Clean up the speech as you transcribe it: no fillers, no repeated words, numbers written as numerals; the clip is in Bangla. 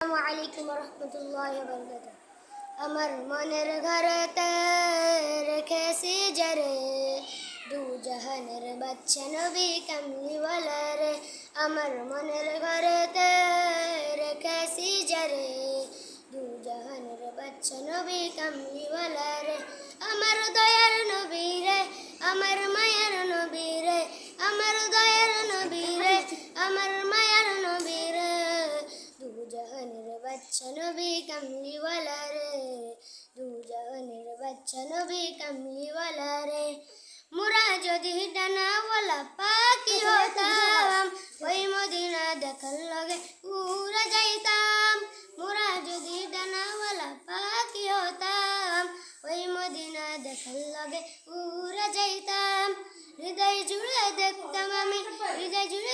আসসালামু আলাইকুম রহমতুল্লাহি ওয়া বারাকাতুহু। আমার মনের ঘরেতে রেখেছি যারে, দু জাহানের বাদশা নবী কামলিওয়ালা রে। আমার মনের ঘরেতে রেখেছি যারে, দু জাহানের বাদশা নবী কামলিওয়ালা রে। আমার দয়ার নবী রে, আমার মায়ার নবী রে, আমার দয়ার নবী রে, আমার মায়ার নবী রে। দু জাহানের বাদশা নবী কামলিওয়ালা রে, দু জাহানের বাদশা নবী কামলিওয়ালা রে। মোরা যদি ডানাওয়ালা পাখি হতাম, ওই মদিনা দেখার লগে উড়া যাইতাম। মোরা যদি ডানাওয়ালা পাখি হতাম, ওই মদিনা দেখার লগে উড়া যাইতাম। হৃদয় জুড়ে দেখতাম আমি, হৃদয় জুড়ে